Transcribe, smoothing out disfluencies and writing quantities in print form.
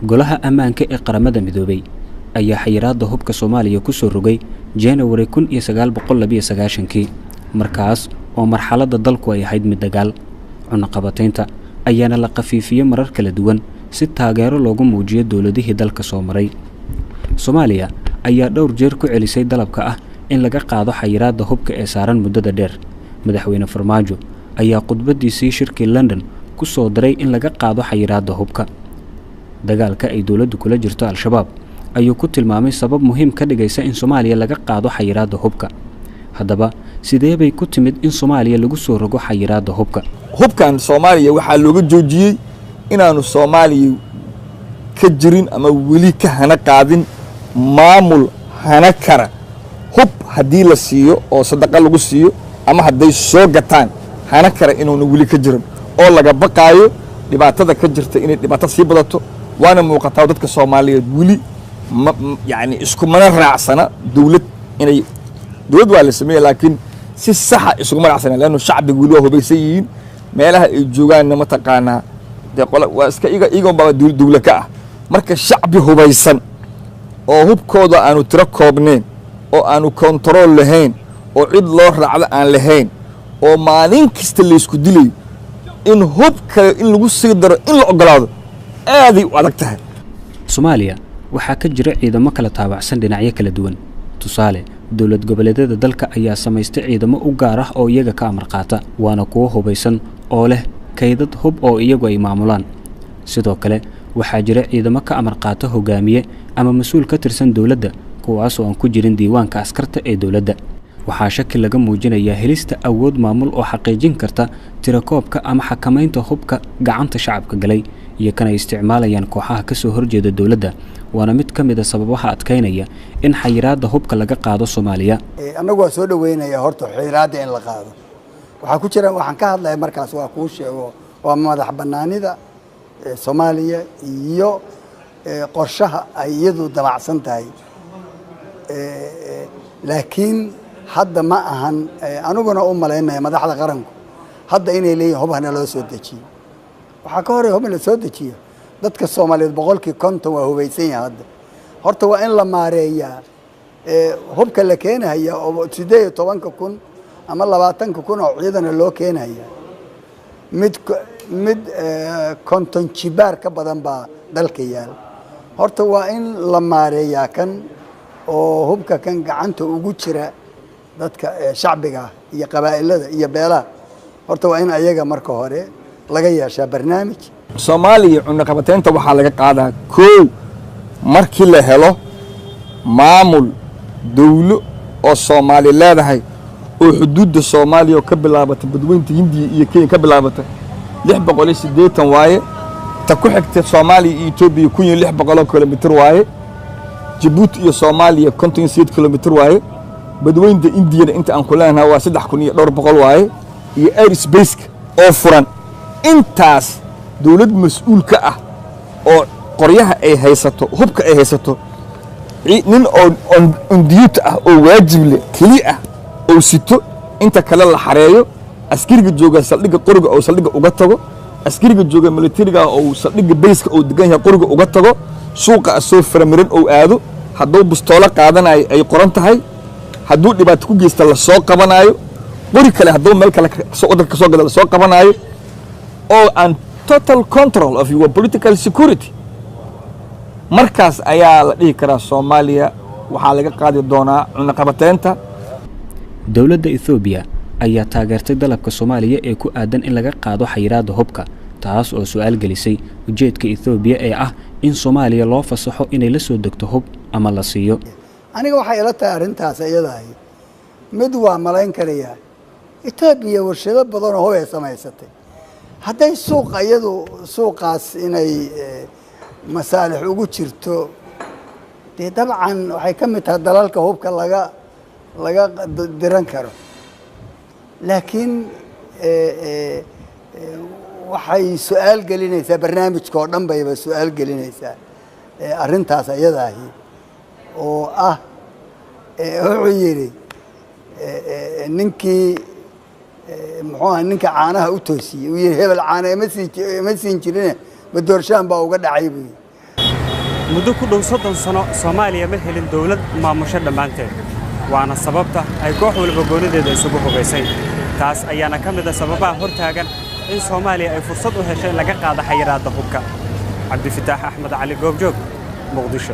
golaha ammaanka ee qaramada midoobay ayaa xayiraadda hubka Soomaaliya ku soo rogay January 1992 markaas oo marxaladda dalku ay ahayd mid dagaal cunaqabataynta ayaana la qafiifiyay marar kala duwan si taageero loogu muujiyo dawladihii dalka soo maray. Soomaaliya ayaa dhowr jeer ku celisay dalabka ah in laga qaado xayiraadda hubka ee saaran muddada dheer. Madaxweyne Farmaajo ayaa khudbadiisii shirkii London ku soo daray in laga qaado xayiraadda hubka. dagaalka ay dawladdu kula jirto Al-Shabaab ayuu ku tilmaamay sabab muhiim ka dhigaysa in Soomaaliya laga qaado xayiraadda hubka. Haddaba sidee bay ku timid in Soomaaliya lagu soo rogo xayiraadda hubka? hubkan Soomaaliya waxaa looga joojiyay inaanu Soomaaliya ka jirin ama weli ka hana qaadin maamul hana kara hub haddii la siiyo oo sadaqa lagu siiyo ama hadday soo gataan hana kara inuuna weli ka jirin oo laga baqaayo dhibaatada ka jirta inay dhibaato sii badato. وانا موقتها dadka Soomaaliyeed wili yani isku mana raacsana dawlad inay dawlad waa la sameeyay laakiin si sax ah isku ma raacsana laano shacbigu wili waa hubaysan yihiin meelaha ay joogaan ma taqaana waa iska iyaga baa dawlad ka ah marka shacbi hubaysan oo hubkooda aanu tiro koobneen oo aanu control lahayn oo cid loo raacdo aan lahayn oo maalin kasta la isku dilay in hubka in lagu sii daro in la ogolaado aadi u adag tahay. Soomaaliya waxaa ka jira ciidamo kala taabacsan dhinacyo kala duwan. Tusaale, dawlad goboleedyada dalka ayaa samaystay ciidamo u gaar ah oo iyaga ka amar qaata, waana kuwo hubaysan oo leh kaydad hub oo iyagu ay maamulaan. Sidoo kale, waxaa jira ciidamo ka amar qaata hogaamiye ama mas'uul ka tirsan dawladda, kuwaas oo aan ku jirin diiwaanka askarta ee dawladda. waxaa shaki laga muujinayaa helista awood maamul oo xaqiijin karta tirakoobka ama xakamaynta hubka gacanta shacabka galay iyo kan ay isticmaalayaan kooxaha ka soo horjeeda dawladda. waana mid ka mid ah sababaha adkaynaya in xayiraadda hubka laga qaado Soomaaliya. anagu waa soo dhaweynaya horta xayiraadda in la qaado. waxaa ku jira waxaan ka hadlayaa markaas waa ku sheego waa madax banaanida Soomaaliya iyo qorshaha ay iyadu dabacsan tahay. laakiin hadda ma ahan anuguna u maleynaya madaxda qaranku hadda inay leeyihiin hubna loo soo dejiyo. waxaa ka hor hubna soo dejiyo dadka Soomaaliyeed boqolkii 50 waa hubaysan yahay hadda. horta waa in la maareeyaa hubka la keenaya oo 18,000 ama 20,000 oo ciidan loo keenaya mid konton jibaar ka badan baa dalka yaal. horta waa in la maareeyaa kan oo hubka kan gacanta ugu jira dadka shacbiga iyo qabaa'ilada iyo beelaha. horta waa in ayaga marka hore laga yeeshaa barnaamij. Soomaaliya cunaqabataynta waxaa laga qaadaa koow markii la helo maamul dawlo oo Soomaali leedahay oo xuduudda Soomaaliya ka bilaabata badweynta Hindiya iyo Kenya ka bilaabata 680 waaye ta ku xigta Soomaaliya iyo Itoobiya 1600 kilomitir waaye Djibouti iyo Soomaaliya 58 kilomitir waaye badweynta Indiana inta aan ku leenahay waa 3,200 waaye iyo airspace oo furan. intaas dawlad mas'uul ka ah oo qoryaha ay haysato hubka ay haysato nin oo duty ah oo waajib leh kali ah oo sito inta kale la xareeyo askariga jooga saldhiga qoriga oo saldhiga uga tago askariga jooga militariga oo saldhiga base oo degan yahay qoriga uga tago suuqa soo faramiran oo aado hadduu bustoolo qaadanayo ay qoran tahay hadduu dhibaato ku geysta la soo qabanayo qori kale hadduu meel kale soo wadanka soo gala la soo qabanayo oo aan total control of your political security. markaas ayaa la dhihi karaa Soomaaliya waxaa laga qaadi doonaa cunaqabataynta. dawladda Ethiopia ayaa taageertay dalabka Soomaaliya ee ku aadan in laga qaado xayiraadda hubka, taas oo su'aal gelisay ujeedka Ethiopia ee ah in Soomaaliya loo fasaxo inay la soo degto hub ama la siiyo. aniga waxay ila tahay arintaas iyadahay mid waa malayn karaya Ethiopia warshado badan oo ay samaysatay hadday suuqaas inay masaalix ugu jirto dabcan waxay ka mid tahay dalalka hubka laga diran karo. laakiin waxay su'aal gelinaysaa barnaamijka oo dhan bayba su'aal gelinaysaa arintaas iyadahay oo ah wuxuu yiri ninkii muxuu ninka caanaha u toosiyay uu yiri hebel caana ma siin jirin ma doorshaan baa uga dhacay buu muddo ku dhow 30 sano Soomaaliya ma helin dawlad maamusho dhamaanteed waana sababta ay koox walba goonideeda isugu hogaysay taas ayaana ka mid ah sababaha hortaagan in Soomaaliya ay fursad u heshay laga qaado xayiraadda hubka Cabdi Fataax Axmed Cali Goobjoog Muqdisho